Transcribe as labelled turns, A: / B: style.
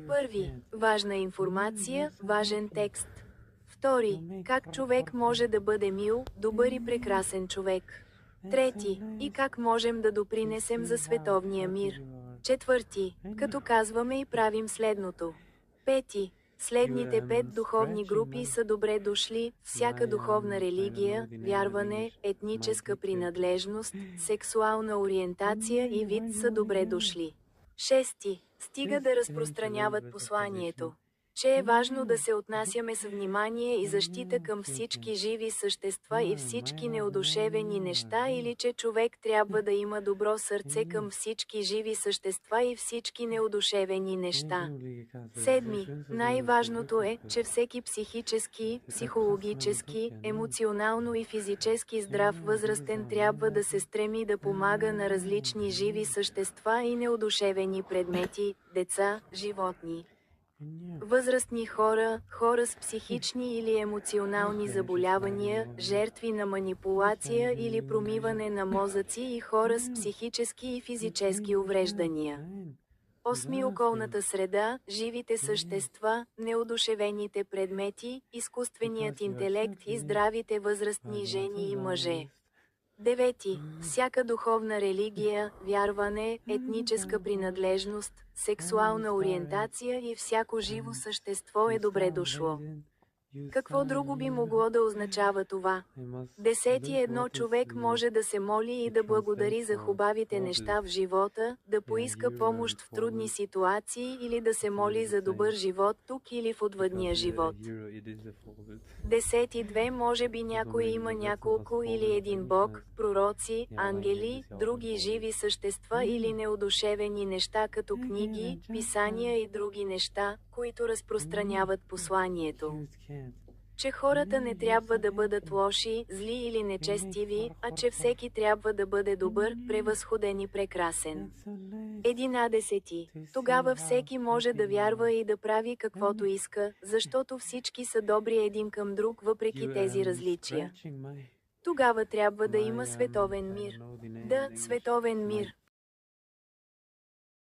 A: Първи, важна информация, важен текст. Втори, как човек може да бъде мил, добър и прекрасен човек. Трети, и как можем да допринесем за световния мир. Четвърти, като казваме и правим следното. Пети, следните 5 духовни групи са добре дошли: всяка духовна религия, вярване, етническа принадлежност, сексуална ориентация и вид са добре дошли. Шести, стига да разпространяват посланието, че е важно да се отнасяме с внимание и защита към всички живи същества и всички неодушевени неща, или че човек трябва да има добро сърце към всички живи същества и всички неодушевени неща. Седми, най-важното е, че всеки психически, психологически, емоционално и физически здрав възрастен трябва да се стреми да помага на различни живи същества и неодушевени предмети, деца, животни. Възрастни хора, хора с психични или емоционални заболявания, жертви на манипулация или промиване на мозъци и хора с психически и физически увреждания. Осми, околната среда, живите същества, неодушевените предмети, изкуственият интелект и здравите възрастни жени и мъже. Девети, всяка духовна религия, вярване, етническа принадлежност, сексуална ориентация и всяко живо същество е добре дошло. Какво друго би могло да означава това? Десети, едно човек може да се моли и да благодари за хубавите неща в живота, да поиска помощ в трудни ситуации или да се моли за добър живот тук или в отвъдния живот. Десети, две, може би някой има няколко или един бог, пророци, ангели, други живи същества или неодушевени неща като книги, писания и други неща, които разпространяват посланието, че хората не трябва да бъдат лоши, зли или нечестиви, а че всеки трябва да бъде добър, превъзходен и прекрасен. 11. Тогава всеки може да вярва и да прави каквото иска, защото всички са добри един към друг въпреки тези различия. Тогава трябва да има световен мир. Да, световен мир.